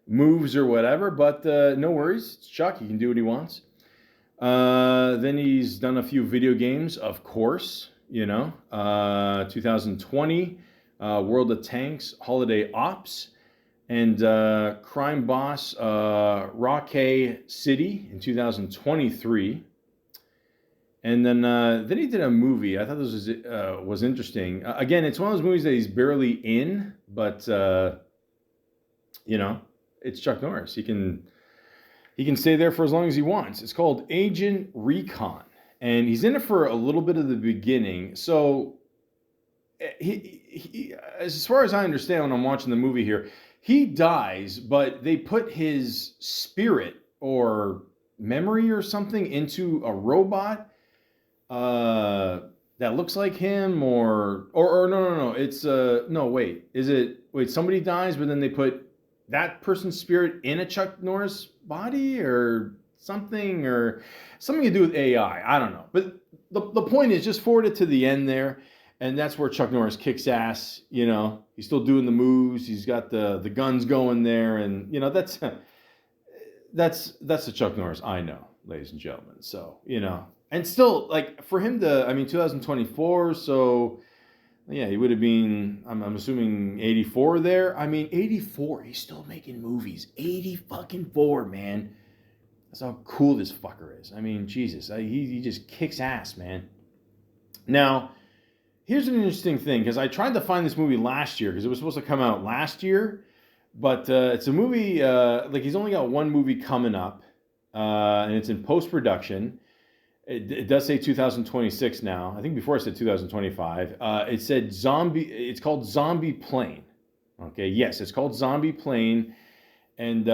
moves or whatever, but no worries. It's Chuck. He can do what he wants. Then he's done a few video games, of course. 2020, World of Tanks, Holiday Ops, and Crime Boss, Rockay City in 2023. And then he did a movie. I thought this was interesting. Again, it's one of those movies that he's barely in, but it's Chuck Norris. He can stay there for as long as he wants. It's called Agent Recon, and he's in it for a little bit of the beginning. So, he as far as I understand when I'm watching the movie here, he dies, but they put his spirit or memory or something into a robot that looks like him, or no. It's wait, somebody dies, but then they put that person's spirit in a Chuck Norris body or something to do with AI. I don't know. But the point is, just forward it to the end there, and that's where Chuck Norris kicks ass. He's still doing the moves. He's got the guns going there, and that's the Chuck Norris I know, ladies and gentlemen. So, and still, like, for him to, 2024, so yeah, he would have been, I'm assuming 84 there. 84, he's still making movies. 84, man. That's how cool this fucker is. Jesus, he just kicks ass, man. Now, here's an interesting thing, because I tried to find this movie last year, because it was supposed to come out last year, but it's a movie, he's only got one movie coming up, and it's in post-production. It does say 2026 now. I think before it said 2025. It said Zombie. It's called Zombie Plane. Okay, yes, it's called Zombie Plane. And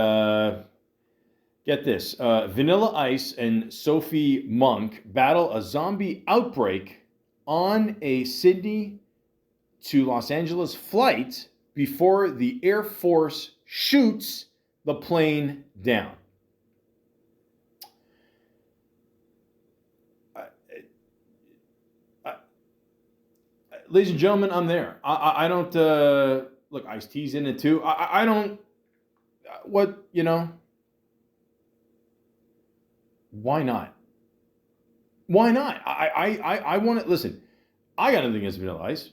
get this: Vanilla Ice and Sophie Monk battle a zombie outbreak on a Sydney to Los Angeles flight before the Air Force shoots the plane down. Ladies and gentlemen, I'm there. I don't look. Ice-T's in it too. I don't. What Why not? Why not? I want to listen. I got nothing against Vanilla Ice.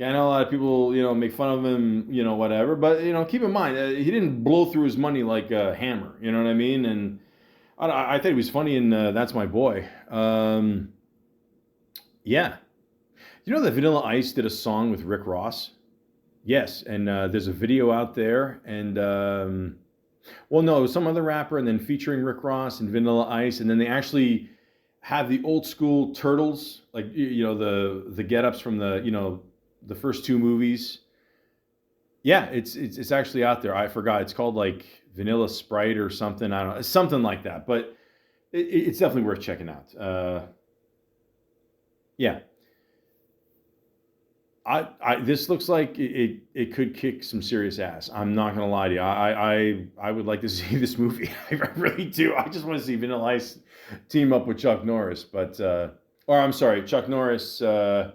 I know a lot of people make fun of him, whatever. But keep in mind, he didn't blow through his money like a Hammer. You know what I mean? And I thought he was funny in That's My Boy. Yeah. You know that Vanilla Ice did a song with Rick Ross? Yes, and there's a video out there, and it was some other rapper, and then featuring Rick Ross and Vanilla Ice, and then they actually have the old school Turtles, like the get-ups from the first two movies. Yeah, it's actually out there. I forgot. It's called like Vanilla Sprite or something. I don't know, something like that. But it's definitely worth checking out. Yeah. This looks like it could kick some serious ass. I'm not gonna lie to you. I would like to see this movie. I really do. I just want to see Vanilla Ice team up with Chuck Norris, Chuck Norris. I'm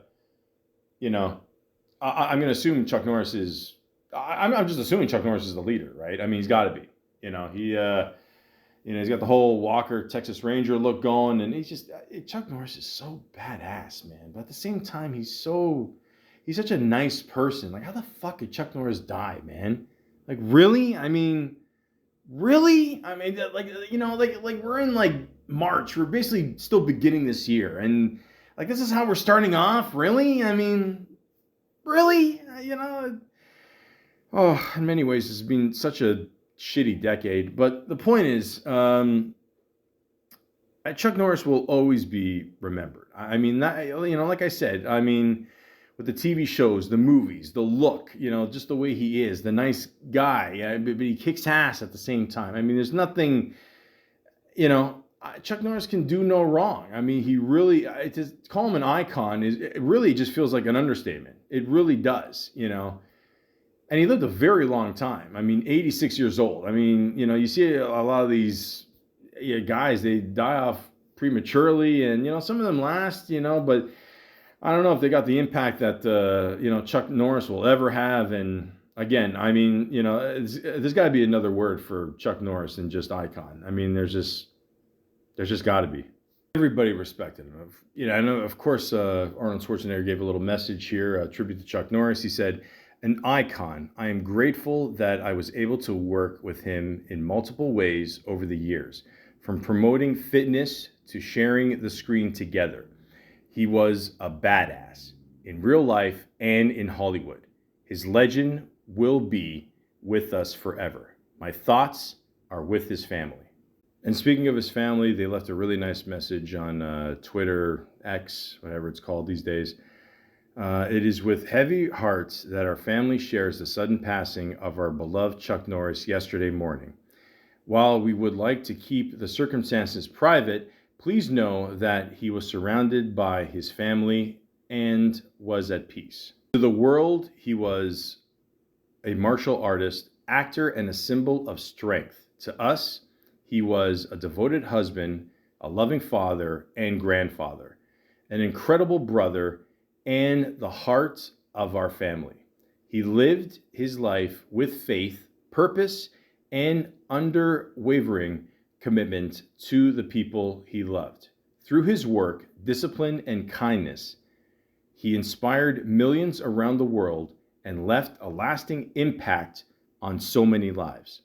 gonna assume Chuck Norris is. I'm just assuming Chuck Norris is the leader, right? He's got to be. He's got the whole Walker Texas Ranger look going, and Chuck Norris is so badass, man. But at the same time, he's such a nice person. Like, how the fuck could Chuck Norris die, man? Like, really? Really? We're in like March. We're basically still beginning this year, and like this is how we're starting off. Really? Really? Oh, in many ways, this has been such a shitty decade. But the point is, Chuck Norris will always be remembered. Like I said, with the TV shows, the movies, the look, just the way he is, the nice guy, but he kicks ass at the same time. There's nothing, Chuck Norris can do no wrong. He really, to call him an icon, it really just feels like an understatement. It really does, And he lived a very long time. I mean, 86 years old. I mean, you know, you see a lot of these guys, they die off prematurely, and, you know, some of them last, you know, but I don't know if they got the impact that, you know, Chuck Norris will ever have. And again, I mean, you know, there's got to be another word for Chuck Norris than just icon. I mean, there's just got to be. Everybody respected him. You know, I know, of course, Arnold Schwarzenegger gave a little message here, a tribute to Chuck Norris. He said, "An icon. I am grateful that I was able to work with him in multiple ways over the years, from promoting fitness to sharing the screen together. He was a badass in real life and in Hollywood. His legend will be with us forever. My thoughts are with his family." And speaking of his family, they left a really nice message on Twitter, X, whatever it's called these days. "It is with heavy hearts that our family shares the sudden passing of our beloved Chuck Norris yesterday morning. While we would like to keep the circumstances private, please know that he was surrounded by his family and was at peace. To the world, he was a martial artist, actor, and a symbol of strength. To us, he was a devoted husband, a loving father and grandfather, an incredible brother, and the heart of our family. He lived his life with faith, purpose, and unwavering commitment to the people he loved. Through his work, discipline, and kindness, he inspired millions around the world and left a lasting impact on so many lives.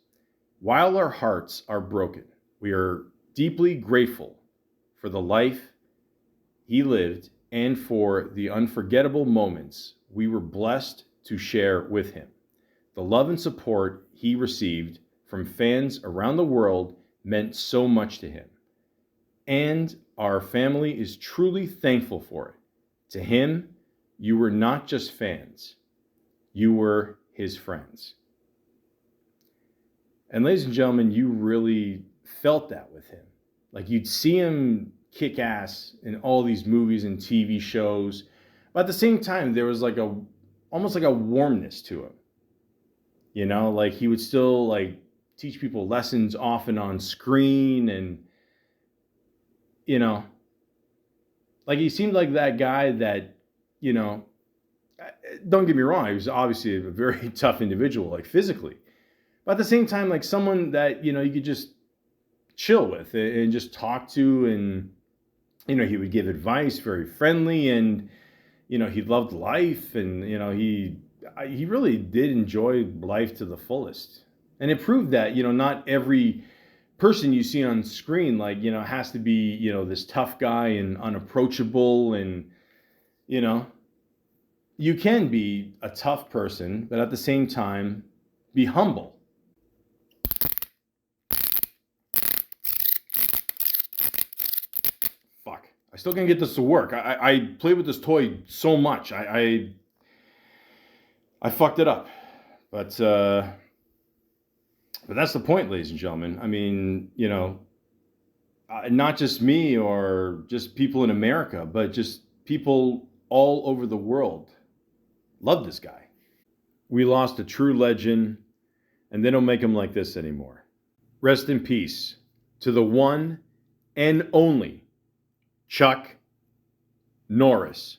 While our hearts are broken, we are deeply grateful for the life he lived and for the unforgettable moments we were blessed to share with him. The love and support he received from fans around the world meant so much to him, and our family is truly thankful for it. To him, you were not just fans, you were his friends." And ladies and gentlemen, you really felt that with him. Like, you'd see him kick ass in all these movies and TV shows, but at the same time, there was like almost like a warmness to him. You know, like he would still like teach people lessons off and on screen, and, you know, like he seemed like that guy that, you know, don't get me wrong, he was obviously a very tough individual, like physically. But at the same time, like someone that, you know, you could just chill with and just talk to, and, you know, he would give advice, very friendly, and, you know, he loved life, and, you know, he really did enjoy life to the fullest. And it proved that, you know, not every person you see on screen, like, you know, has to be, you know, this tough guy and unapproachable, and, you know, you can be a tough person, but at the same time, be humble. Fuck. I still can't get this to work. I played with this toy so much. I fucked it up. But that's the point, ladies and gentlemen. I mean, you know, not just me or just people in America, but just people all over the world love this guy. We lost a true legend, and they don't make him like this anymore. Rest in peace to the one and only Chuck Norris.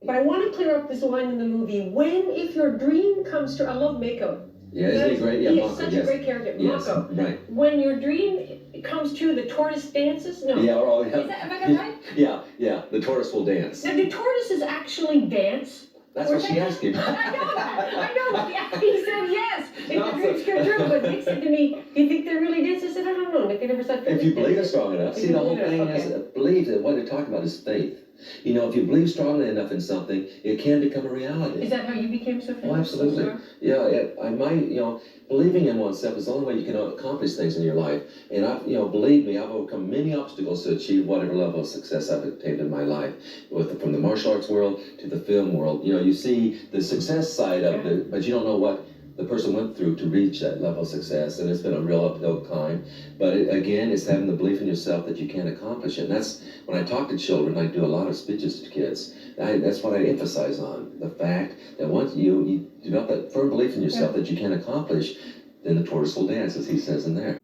But I want to clear up this line in the movie. When, if your dream comes true, I love Mako. Yeah, isn't he great? Yeah, He Malaka, is such yes. a great character. Yes, Mako. right. When your dream comes true, the tortoise dances? No. Yeah, oh, yeah. Is that, have I got it right? Yeah, the tortoise will dance. Now, do tortoises actually dance? That's what she asked him. I know that. I know that. Yeah, he said yes. If the dreams come true. But Nick said to me, do you think they really dance? I said, I don't know. Nick, I never said If you believe it dance. strong enough. If See, you the whole believe it, thing is belief, that what they're talking about is faith. You know, if you believe strongly enough in something, it can become a reality. Is that how you became so famous? Oh, absolutely. So Yeah, believing in oneself is the only way you can accomplish things in your life. And believe me, I've overcome many obstacles to achieve whatever level of success I've attained in my life. From the martial arts world to the film world, you know, you see the success side of it, but you don't know the person went through to reach that level of success, and it's been a real uphill climb. But again, it's having the belief in yourself that you can accomplish it. And that's when I talk to children, I do a lot of speeches to kids. That's what I emphasize on, the fact that once you develop that firm belief in yourself that you can accomplish, then the tortoise will dance, as he says in there.